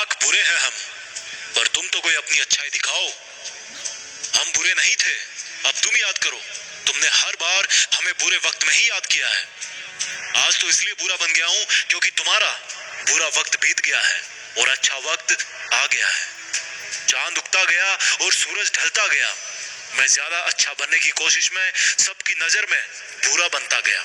लाख बुरे हैं हम, पर तुम तो कोई अपनी अच्छाई दिखाओ। हम बुरे नहीं थे, अब तुम याद करो। तुमने हर बार हमें बुरे वक्त में ही याद किया है। आज तो इसलिए बुरा बन गया हूँ क्योंकि तुम्हारा बुरा वक्त बीत गया है और अच्छा वक्त आ गया है। चांद उगता गया और सूरज ढलता गया। मैं ज्यादा अच्छा बनने की कोशिश में सबकी नजर में बुरा बनता गया।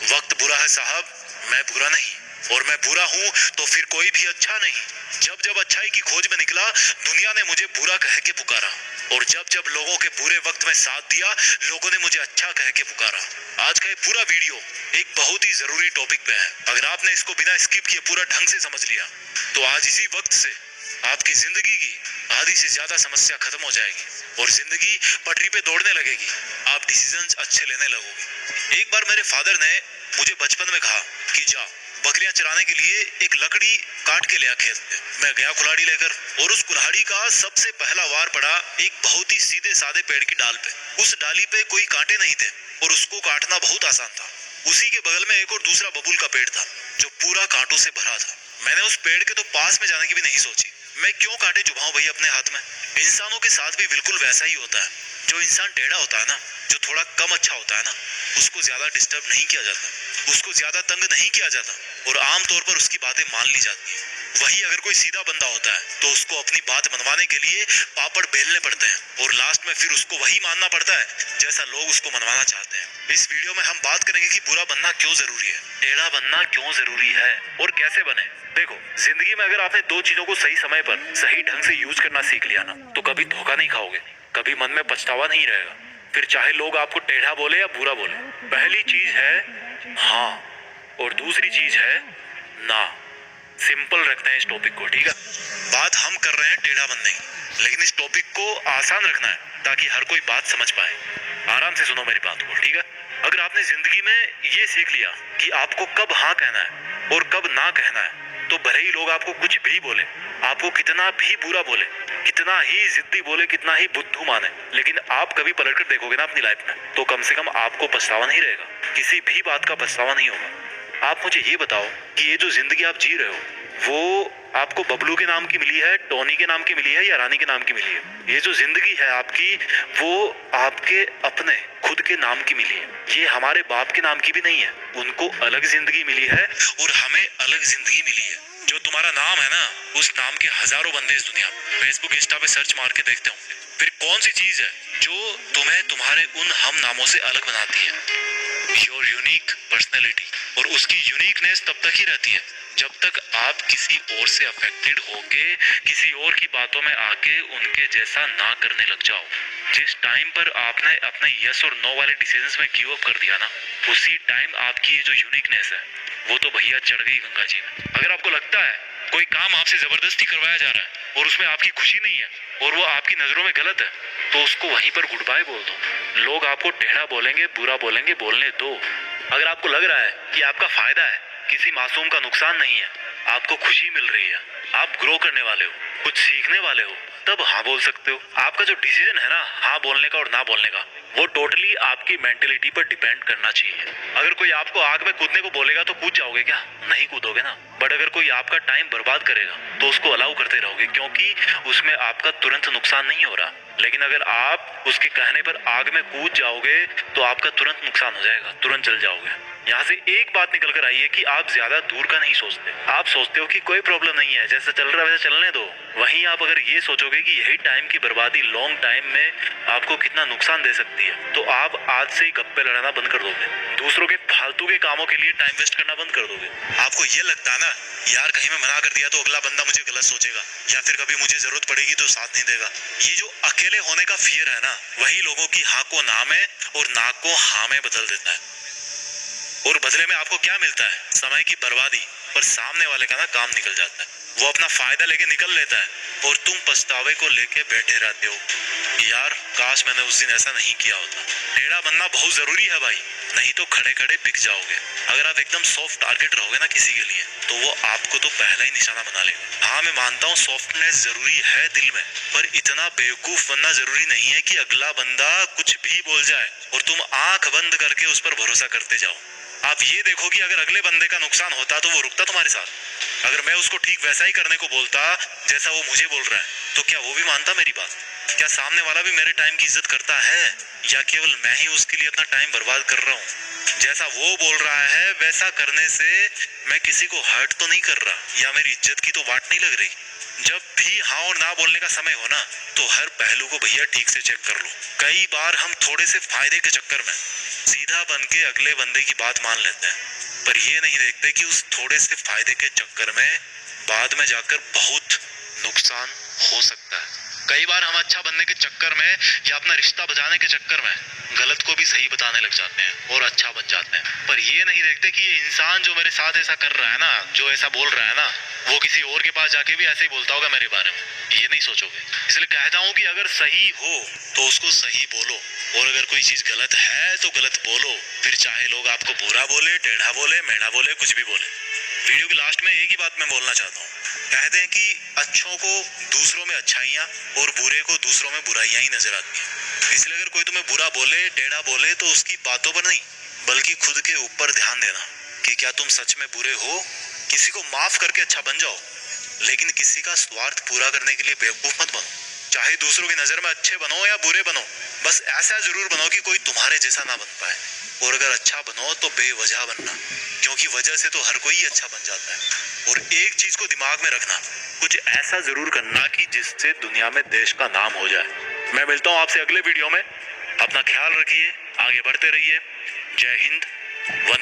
वक्त बुरा है साहब, मैं बुरा नहीं, और मैं बुरा हूँ तो फिर कोई भी अच्छा नहीं। जब जब अच्छाई की खोज में निकला, दुनिया ने मुझे बुरा कह के पुकारा, और जब जब लोगों के बुरे वक्त में साथ दिया, लोगों ने मुझे अच्छा कह के पुकारा। आज का ये पूरा वीडियो एक बहुत ही जरूरी टॉपिक पे है। अगर आपने इसको बिना स्किप किए पूरा ढंग से समझ लिया, तो आज इसी वक्त से आपकी जिंदगी की आधी से ज्यादा समस्या खत्म हो जाएगी और जिंदगी पटरी पे दौड़ने लगेगी। आप डिसीजंस अच्छे लेने लगोगे। एक बार मेरे फादर ने मुझे बचपन में कहा कि जा बकरियां चराने के लिए एक लकड़ी काट के ले आ खेत में। मैं गया कुल्हाड़ी लेकर, और उस कुल्हाड़ी का सबसे पहला वार पड़ा एक बहुत ही सीधे साधे पेड़ की डाल पे। उस डाली पे कोई कांटे नहीं थे और उसको काटना बहुत आसान था। उसी के बगल में एक और दूसरा बबूल का पेड़ था जो पूरा कांटों से भरा था। मैंने उस पेड़ के तो पास में जाने की भी नहीं सोची। मैं क्यों कांटे चुभाऊं भैया अपने हाथ में। इंसानों के साथ भी बिल्कुल वैसा ही होता है। जो इंसान टेढ़ा होता है ना, जो थोड़ा कम अच्छा होता है ना, उसको ज्यादा डिस्टर्ब नहीं किया जाता, उसको ज्यादा तंग नहीं किया जाता, और आमतौर पर उसकी बातें मान ली जाती है। वही अगर कोई सीधा बंदा होता है तो उसको अपनी बात मनवाने के लिए पापड़ बेलने पड़ते हैं, और लास्ट में फिर उसको वही मानना पड़ता है जैसा लोग उसको मनवाना चाहते हैं। इस वीडियो में हम बात करेंगे कि बुरा बनना क्यों जरूरी है, टेढ़ा बनना क्यों जरूरी है, और कैसे बने। देखो, जिंदगी में अगर आपने दो चीजों को सही समय पर सही ढंग से यूज करना सीख लिया ना, तो कभी धोखा नहीं खाओगे, कभी मन में पछतावा नहीं रहेगा। फिर चाहे लोग आपको टेढ़ा बोले या बुरा बोले। पहली चीज है हाँ, और दूसरी चीज है ना। सिंपल रखते हैं इस टॉपिक को, ठीक है। बात हम कर रहे हैं टेढ़ा बनने की, लेकिन इस टॉपिक को आसान रखना है ताकि हर कोई बात समझ पाए। आराम से सुनो मेरी बात को, ठीक है। अगर आपने जिंदगी में ये सीख लिया कि आपको कब हाँ कहना है और कब ना कहना है, तो भले ही लोग आपको कुछ भी बोले, आपको कितना भी बुरा बोले, कितना ही जिद्दी बोले, कितना ही बुद्धू माने, लेकिन आप कभी पलट कर देखोगे ना अपनी लाइफ में, तो कम से कम आपको पछतावा नहीं रहेगा। किसी भी बात का पछतावा नहीं होगा। आप मुझे ये बताओ कि ये जो जिंदगी आप जी रहे हो, वो आपको बबलू के नाम की मिली है, टोनी के नाम की मिली है, या रानी के नाम की मिली है? ये जो जिंदगी है आपकी, वो आपके अपने खुद के नाम की मिली है। ये हमारे बाप के नाम की भी नहीं है। उनको अलग जिंदगी मिली है और हमें अलग जिंदगी मिली है। जो तुम्हारा नाम है ना, उस नाम के हजारों बंदे इस दुनिया में फेसबुक इंस्टा पे सर्च मार के देखते होंगे। फिर कौन सी चीज है जो तुम्हें तुम्हारे उन हम नामों से अलग बनाती है? Your unique personality. और उसकी यूनिकनेस तब तक ही रहती है जब तक आप किसी और से अफेक्टेड होके किसी और की बातों में आके उनके जैसा ना करने लग जाओ। जिस टाइम पर आपने अपने यस और नो वाले डिसीजंस में गिव अप कर दिया ना, उसी टाइम आपकी ये जो यूनिकनेस है वो तो भैया चढ़ गई गंगा जी में। अगर आपको लगता है कोई काम आपसे जबरदस्ती करवाया जा रहा है और उसमें आपकी खुशी नहीं है और वो आपकी नजरों में गलत है, तो उसको वहीं पर गुड बाय बोल दो। लोग आपको टेढ़ा बोलेंगे, बुरा बोलेंगे, बोलने दो। अगर आपको लग रहा है कि आपका फायदा है, किसी मासूम का नुकसान नहीं है, आपको खुशी मिल रही है, आप ग्रो करने वाले हो, कुछ सीखने वाले हो, तब हाँ बोल सकते हो। आपका जो डिसीजन है ना हाँ बोलने का और ना बोलने का, वो टोटली आपकी मेंटेलिटी पर डिपेंड करना चाहिए। अगर कोई आपको आग में कूदने को बोलेगा तो कूद जाओगे क्या? नहीं कूदोगे ना। बट अगर कोई आपका टाइम बर्बाद करेगा तो उसको अलाउ करते रहोगे, क्योंकि उसमें आपका तुरंत नुकसान नहीं हो रहा। लेकिन अगर आप उसके कहने पर आग में कूद जाओगे तो आपका तुरंत नुकसान हो जाएगा, तुरंत जल जाओगे। यहाँ से एक बात निकल कर आई है कि आप ज्यादा दूर का नहीं सोचते। आप सोचते हो कि कोई प्रॉब्लम नहीं है, जैसे चल रहा है वैसे चलने दो। वहीं आप अगर ये सोचोगे कि यही टाइम की बर्बादी लॉन्ग टाइम में आपको कितना नुकसान दे सकती है, तो आप आज से ही गप्पे लड़ाना बंद कर दोगे, दूसरों के फालतू के कामों के लिए टाइम वेस्ट करना बंद कर दोगे। आपको ये लगता है ना यार कहीं मैं मना कर दिया तो अगला बंदा मुझे गलत सोचेगा, या फिर कभी मुझे जरूरत पड़ेगी तो साथ नहीं देगा। ये जो अकेले होने का फियर है ना, वही लोगों की हाँ को ना में और ना को हाँ में बदल देता है। और बदले में आपको क्या मिलता है? समय की बर्बादी। पर सामने वाले का ना काम निकल जाता है, वो अपना फायदा लेके निकल लेता है और तुम पछतावे को लेके बैठे रहते हो, यार काश मैंने उस दिन ऐसा नहीं किया होता। टेढ़ा बनना बहुत जरूरी है भाई, नहीं तो खड़े खड़े बिक जाओगे। अगर आप एकदम सॉफ्ट टारगेट रहोगे ना किसी के लिए, तो वो आपको तो पहला ही निशाना बना लेगा। हाँ मैं मानता हूँ सॉफ्टनेस जरूरी है दिल में, पर इतना बेवकूफ बनना जरूरी नहीं है कि अगला बंदा कुछ भी बोल जाए और तुम आंख बंद करके उस पर भरोसा करते जाओ। आप ये देखो कि अगर अगले बंदे का नुकसान होता तो वो रुकता तुम्हारे साथ? अगर मैं उसको ठीक वैसा ही करने को बोलता जैसा वो मुझे बोल रहा है, तो क्या वो भी मानता मेरी बात? क्या सामने वाला भी मेरे टाइम की इज्जत करता है, या केवल मैं ही उसके लिए अपना टाइम बर्बाद कर रहा हूँ? जैसा वो बोल रहा है वैसा करने से मैं किसी को हर्ट तो नहीं कर रहा, या मेरी इज्जत की तो वाट नहीं लग रही। जब भी हाँ और ना बोलने का समय हो ना, तो हर पहलू को भैया ठीक से चेक कर लो। कई बार हम थोड़े से फायदे के चक्कर में सीधा बन के अगले बंदे की बात मान लेते हैं, पर ये नहीं देखते कि उस थोड़े से फायदे के चक्कर में बाद में जाकर बहुत नुकसान हो सकता है। कई बार हम अच्छा बनने के चक्कर में या अपना रिश्ता बचाने के चक्कर में गलत को भी सही बताने लग जाते हैं और अच्छा बन जाते हैं, पर ये नहीं देखते कि ये इंसान जो मेरे साथ ऐसा कर रहा है ना, जो ऐसा बोल रहा है ना, वो किसी और के पास जाके भी ऐसे ही बोलता होगा मेरे बारे में। ये नहीं सोचोगे। इसलिए कहता हूँ कि अगर सही हो तो उसको सही बोलो, और अगर कोई चीज गलत है तो गलत बोलो, फिर चाहे लोग आपको बुरा बोले, टेढ़ा बोले, मेढ़ा बोले, कुछ भी बोले। वीडियो के लास्ट में एक ही बात मैं बोलना चाहता हूँ। कहते हैं कि अच्छों को दूसरों में अच्छाइयाँ और बुरे को दूसरों में बुराइयां ही नजर आती हैं। इसलिए अगर कोई तुम्हें बुरा बोले, टेढ़ा बोले, तो उसकी बातों पर नहीं बल्कि खुद के ऊपर ध्यान देना कि क्या तुम सच में बुरे हो। किसी को माफ करके अच्छा बन जाओ, लेकिन किसी का स्वार्थ पूरा करने के लिए बेवकूफ मत बनो। चाहे दूसरों की नजर में अच्छे बनो या बुरे बनो, बस ऐसा जरूर बनो कि कोई तुम्हारे जैसा ना बन पाए। और अगर अच्छा बनो तो बेवजह बनना, क्योंकि वजह से तो हर कोई अच्छा बन जाता है। और एक चीज को दिमाग में रखना, कुछ ऐसा जरूर करना कि जिससे दुनिया में देश का नाम हो जाए। मैं मिलता हूँ आपसे अगले वीडियो में। अपना ख्याल रखिए, आगे बढ़ते रहिए। जय हिंद।